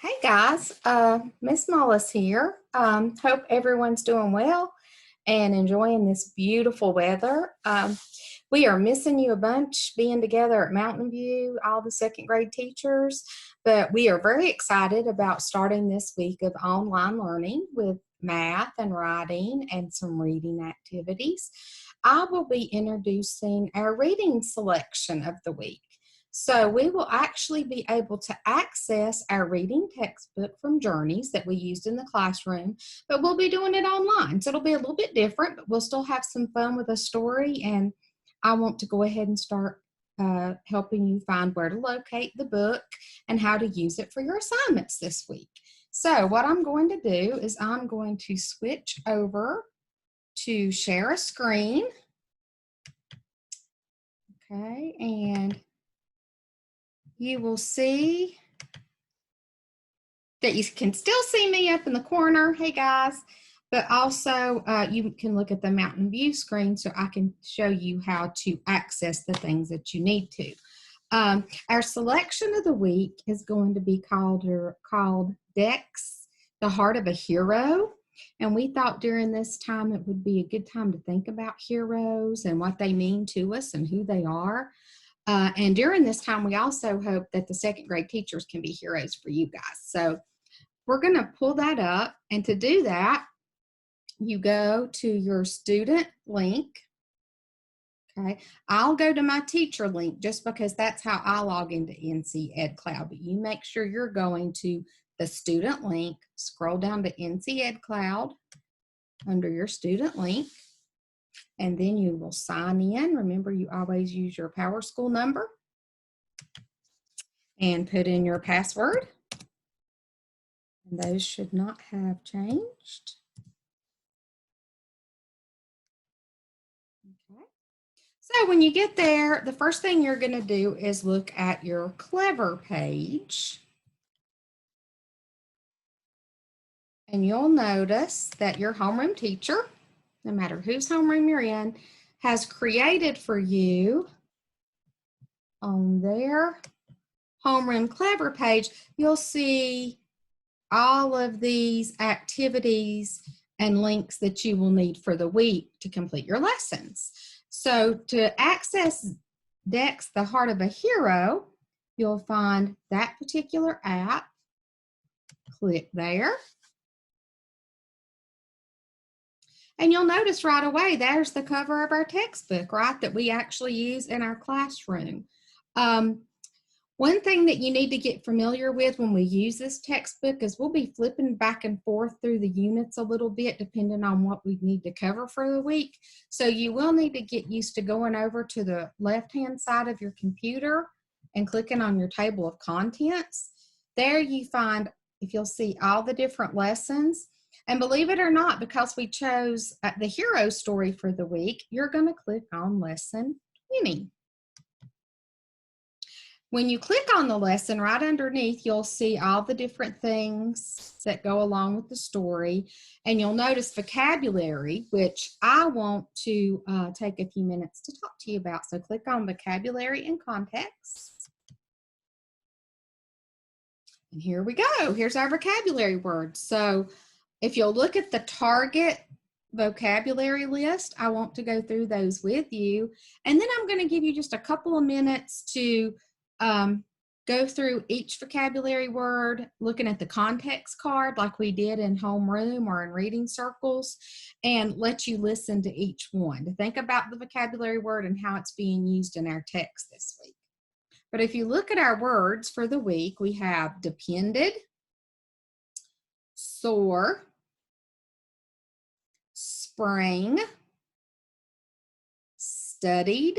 Hey guys, Miss Mullis here. Hope everyone's doing well and enjoying this beautiful weather. We are missing you a bunch being together at Mountain View, all the second grade teachers, but we are very excited about starting this week of online learning with math and writing and some reading activities. I will be introducing our reading selection of the week. So we will actually be able to access our reading textbook from Journeys that we used in the classroom, but we'll be doing it online. So it'll be a little bit different, but we'll still have some fun with a story. And I want to go ahead and start helping you find where to locate the book and how to use it for your assignments this week. So what I'm going to do is I'm going to switch over to share a screen. Okay, and you will see that you can still see me up in the corner. Hey guys, but also you can look at the Mountain View screen so I can show you how to access the things that you need to. Our selection of the week is going to be called Dex, the Heart of a Hero. And we thought during this time it would be a good time to think about heroes and what they mean to us and who they are. And during this time, we also hope that the second grade teachers can be heroes for you guys. So we're going to pull that up. And to do that, you go to your student link. Okay, I'll go to my teacher link just because that's how I log into NC Ed Cloud. But you make sure you're going to the student link, scroll down to NC Ed Cloud under your student link. And then you will sign in. Remember, you always use your PowerSchool number and put in your password. And those should not have changed. Okay. So when you get there, the first thing you're going to do is look at your Clever page. And you'll notice that your homeroom teacher, no matter whose homeroom you're in, has created for you on their homeroom Clever page, you'll see all of these activities and links that you will need for the week to complete your lessons. So to access Dex, the Heart of a Hero, you'll find that particular app. Click there. And you'll notice right away, there's the cover of our textbook, right, that we actually use in our classroom. One thing that you need to get familiar with when we use this textbook is we'll be flipping back and forth through the units a little bit depending on what we need to cover for the week. So you will need to get used to going over to the left-hand side of your computer and clicking on your table of contents. There you find, if you'll see, all the different lessons. And believe it or not, because we chose the hero story for the week, you're going to click on lesson 20. When you click on the lesson, right underneath, you'll see all the different things that go along with the story. And you'll notice vocabulary, which I want to take a few minutes to talk to you about. So click on vocabulary and context. And here we go. Here's our vocabulary words. So if you'll look at the target vocabulary list, I want to go through those with you. And then I'm going to give you just a couple of minutes to go through each vocabulary word, looking at the context card like we did in homeroom or in reading circles, and let you listen to each one to think about the vocabulary word and how it's being used in our text this week. But if you look at our words for the week, we have depended, soar, spring, studied,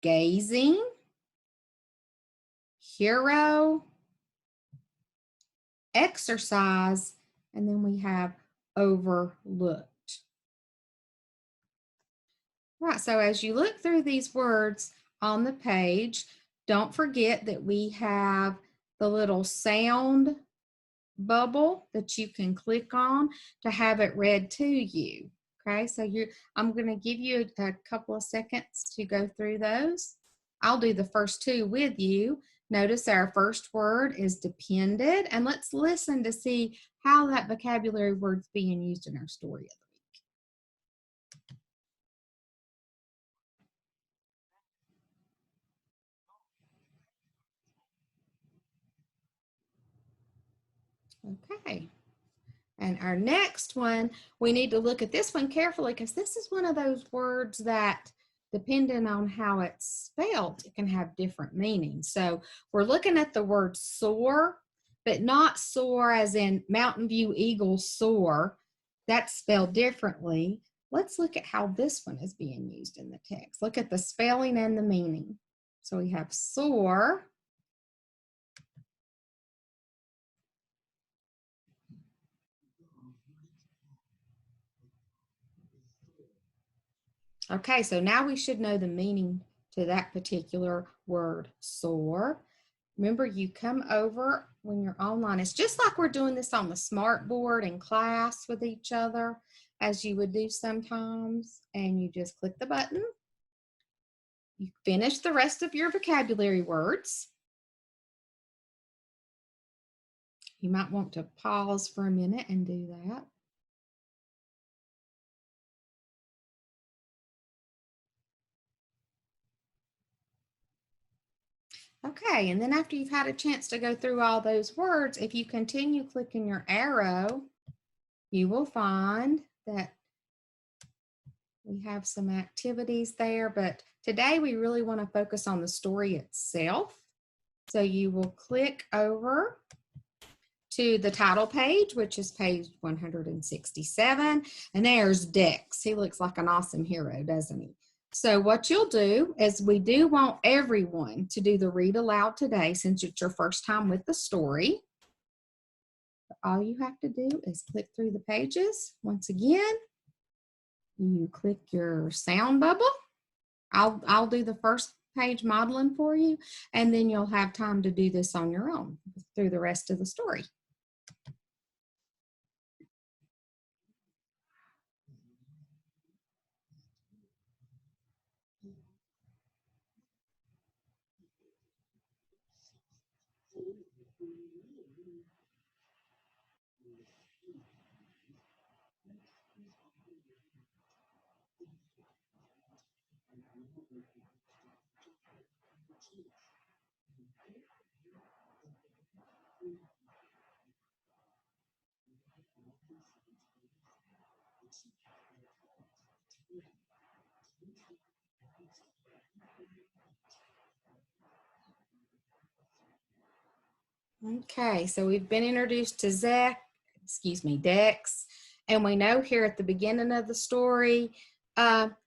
gazing, hero, exercise, and then we have overlooked. Right, so as you look through these words on the page, don't forget that we have the little sound bubble that you can click on to have it read to you. Okay, so I'm going to give you a couple of seconds to go through those. I'll do the first two with you, Notice our first word is depended, and let's listen to see how that vocabulary word's being used in our story of the week. Okay. And our next one, we need to look at this one carefully because this is one of those words that, depending on how it's spelled, it can have different meanings. So we're looking at the word soar, but not soar as in Mountain View Eagle soar. That's spelled differently. Let's look at how this one is being used in the text. Look at the spelling and the meaning. So we have soar. Okay, so now we should know the meaning to that particular word, soar. Remember, you come over when you're online. It's just like we're doing this on the smart board in class with each other, as you would do sometimes. And you just click the button. You finish the rest of your vocabulary words. You might want to pause for a minute and do that. Okay, and then after you've had a chance to go through all those words, if you continue clicking your arrow, you will find that we have some activities there, but today we really want to focus on the story itself. So you will click over to the title page, which is page 167, and there's Dex. He looks like an awesome hero, doesn't he? So what you'll do is, we do want everyone to do the read aloud today since it's your first time with the story. All you have to do is click through the pages. Once again, you click your sound bubble. I'll do the first page modeling for you, and then you'll have time to do this on your own through the rest of the story. Okay, so we've been introduced to Dex, and we know here at the beginning of the story,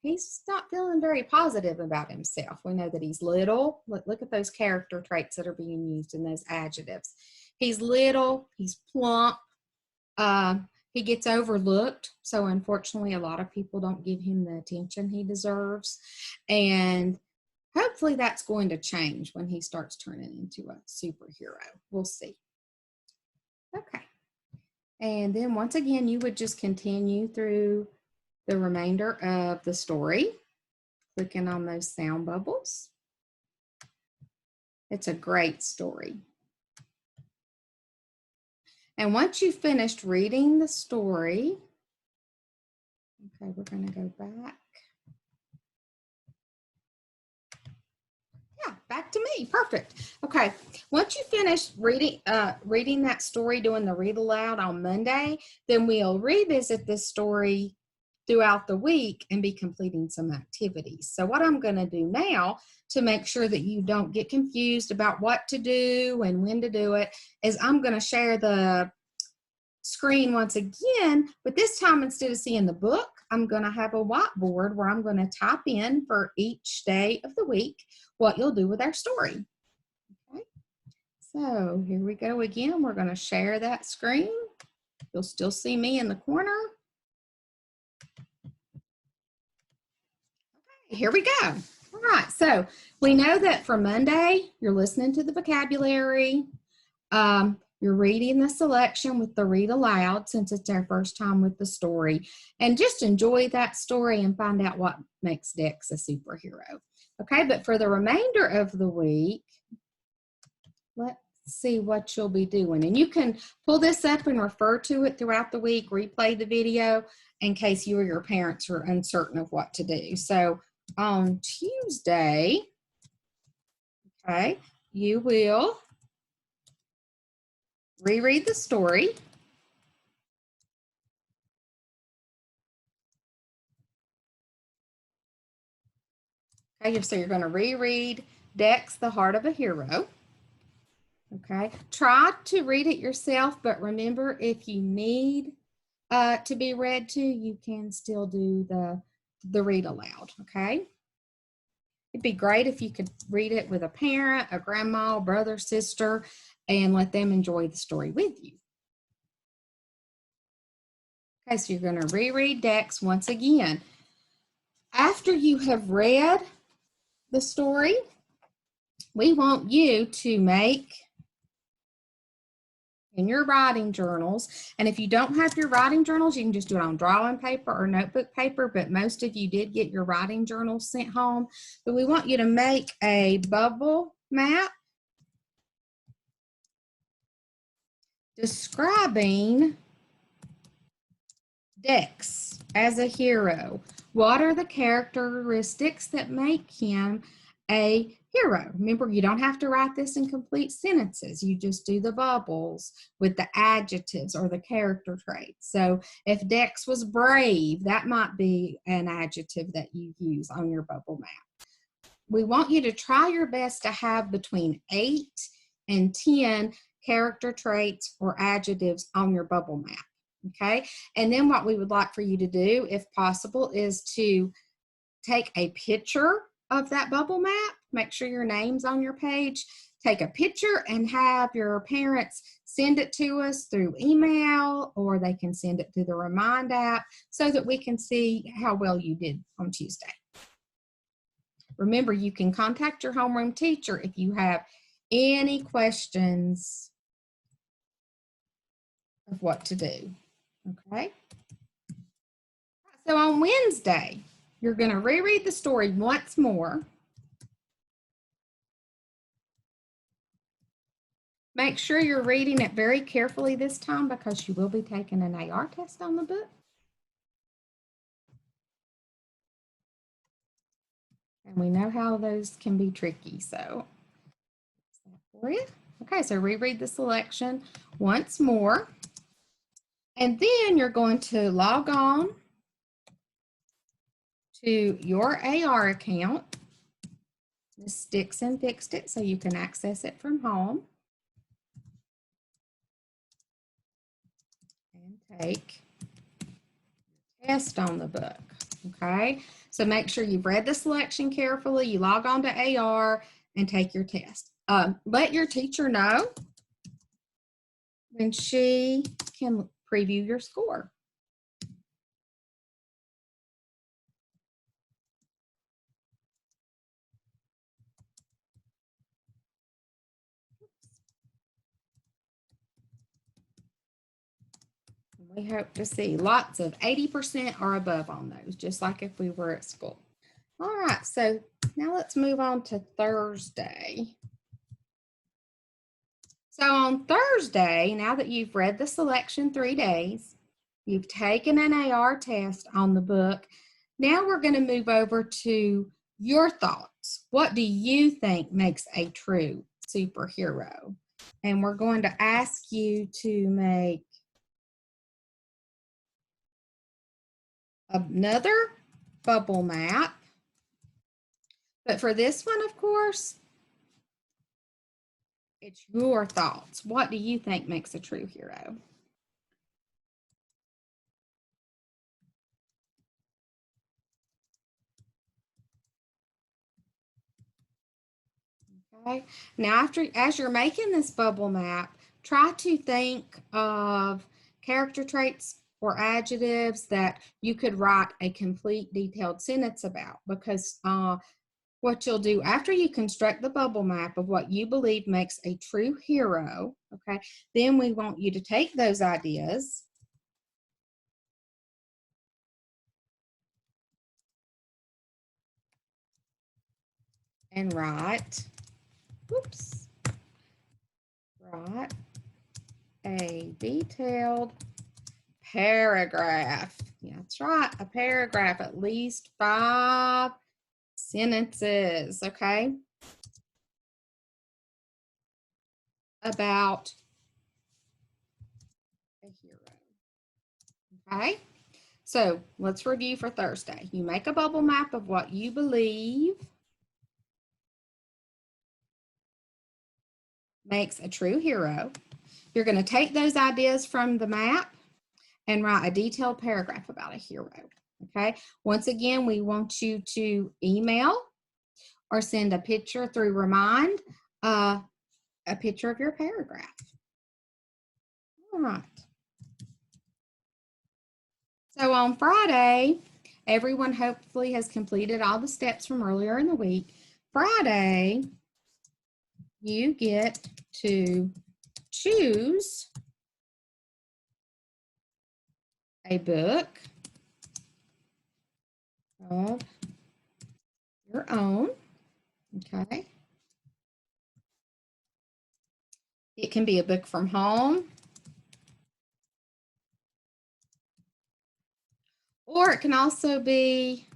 he's not feeling very positive about himself. We know that he's little. Look at those character traits that are being used in those adjectives. He's little, he's plump, he gets overlooked. So unfortunately, a lot of people don't give him the attention he deserves. And hopefully that's going to change when he starts turning into a superhero. We'll see. Okay. And then once again, you would just continue through the remainder of the story, clicking on those sound bubbles. It's a great story. And once you've finished reading the story, okay, we're going to go back. Yeah, back to me. Perfect. Okay, once you finish reading that story, doing the read aloud on Monday, then we'll revisit this story throughout the week and be completing some activities. So what I'm going to do now to make sure that you don't get confused about what to do and when to do it is I'm going to share the screen once again, but this time instead of seeing the book, I'm going to have a whiteboard where I'm going to type in for each day of the week what you'll do with our story. Okay, so here we go again. We're going to share that screen. You'll still see me in the corner. Okay, here we go. All right, so we know that for Monday, you're listening to the vocabulary. You're reading the selection with the read aloud since it's our first time with the story, and just enjoy that story and find out what makes Dex a superhero. Okay, but for the remainder of the week, see what you'll be doing. And you can pull this up and refer to it throughout the week, replay the video in case you or your parents are uncertain of what to do. So on Tuesday, okay, you will reread the story. Okay, so you're going to reread Dex, The Heart of a Hero. Okay, try to read it yourself, but remember, if you need to be read to, you can still do the read aloud. Okay, it'd be great if you could read it with a parent, a grandma, brother, sister, and let them enjoy the story with you. Okay, so you're going to reread Dex once again. After you have read the story, we want you to make in your writing journals. And if you don't have your writing journals, you can just do it on drawing paper or notebook paper, but most of you did get your writing journals sent home. But we want you to make a bubble map describing Dex as a hero. What are the characteristics that make him a hero? Remember, you don't have to write this in complete sentences. You just do the bubbles with the adjectives or the character traits. So if Dex was brave, that might be an adjective that you use on your bubble map. We want you to try your best to have between 8 and 10 character traits or adjectives on your bubble map. Okay, and then what we would like for you to do, if possible, is to take a picture of that bubble map. Make sure your name's on your page. Take a picture and have your parents send it to us through email, or they can send it through the Remind app so that we can see how well you did on Tuesday. Remember, you can contact your homeroom teacher if you have any questions of what to do. Okay. So on Wednesday, you're going to reread the story once more. Make sure you're reading it very carefully this time because you will be taking an AR test on the book. And we know how those can be tricky, so that's that for you. Okay, so reread the selection once more. And then you're going to log on to your AR account. Miss Dixon fixed it so you can access it from home. And take a test on the book. Okay, so make sure you've read the selection carefully. You log on to AR and take your test. Let your teacher know when she can preview your score. We hope to see lots of 80% or above on those, just like if we were at school. All right, so now let's move on to Thursday. So on Thursday, now that you've read the selection 3 days, you've taken an AR test on the book, now we're going to move over to your thoughts. What do you think makes a true superhero? And we're going to ask you to make another bubble map. But for this one, of course, it's your thoughts. What do you think makes a true hero? Okay. Now, as you're making this bubble map, try to think of character traits or adjectives that you could write a complete detailed sentence about, because what you'll do after you construct the bubble map of what you believe makes a true hero, okay, then we want you to take those ideas and write, oops, Write a detailed paragraph. Yeah, that's right, a paragraph, at least 5 sentences, okay? About a hero. Okay, so let's review for Thursday. You make a bubble map of what you believe makes a true hero. You're going to take those ideas from the map and write a detailed paragraph about a hero. Okay, once again, we want you to email or send a picture through Remind, a picture of your paragraph. All right. So on Friday, everyone hopefully has completed all the steps from earlier in the week. Friday, you get to choose a book of your own, okay? It can be a book from home, or it can also be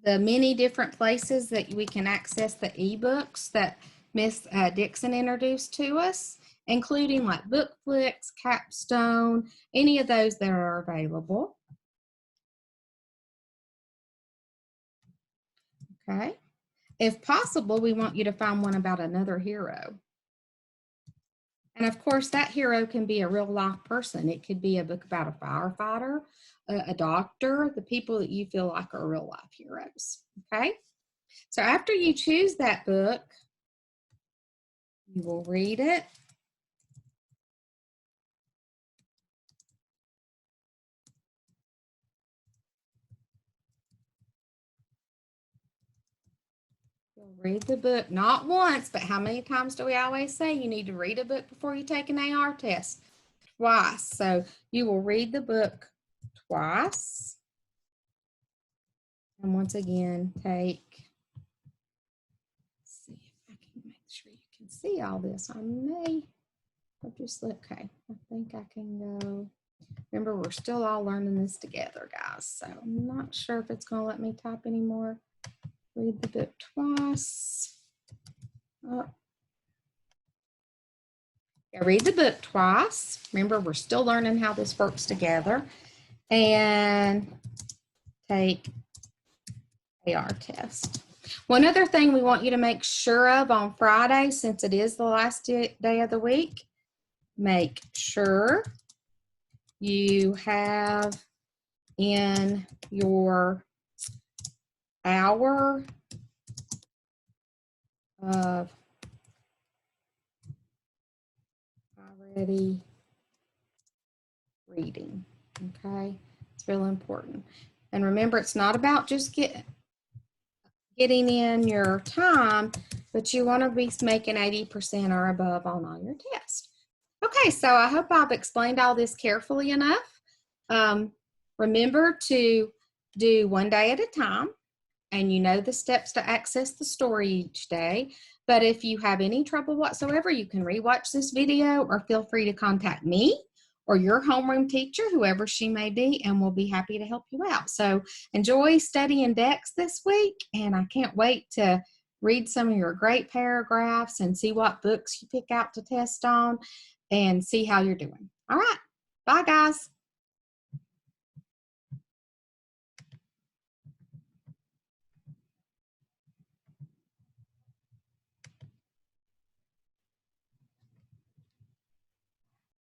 the many different places that we can access the ebooks that Miss Dixon introduced to us, including like BookFlix, Capstone, any of those that are available. Okay. If possible, we want you to find one about another hero. And of course, that hero can be a real life person. It could be a book about a firefighter, a doctor, the people that you feel like are real life heroes. Okay. So after you choose that book, you will read it. You'll read the book not once, but how many times do we always say you need to read a book before you take an AR test? Twice. So you will read the book twice. And once again, let's see if I can make sure you can see all this. I may have just, okay, I think I can go. Remember, we're still all learning this together, guys. So I'm not sure if it's going to let me type anymore. Read the book twice. Oh. Yeah, read the book twice. Remember, we're still learning how this works together. And take AR test. One other thing we want you to make sure of on Friday, since it is the last day of the week, make sure you have in your hour of already reading, okay? It's really important. And remember, it's not about just getting in your time, but you want to be making 80% or above on all your tests. Okay, so I hope I've explained all this carefully enough. Remember to do one day at a time, and you know the steps to access the story each day. But if you have any trouble whatsoever, you can rewatch this video or feel free to contact me or your homeroom teacher, whoever she may be, and we'll be happy to help you out. So enjoy studying Dex this week, and I can't wait to read some of your great paragraphs and see what books you pick out to test on and see how you're doing. All right, bye guys.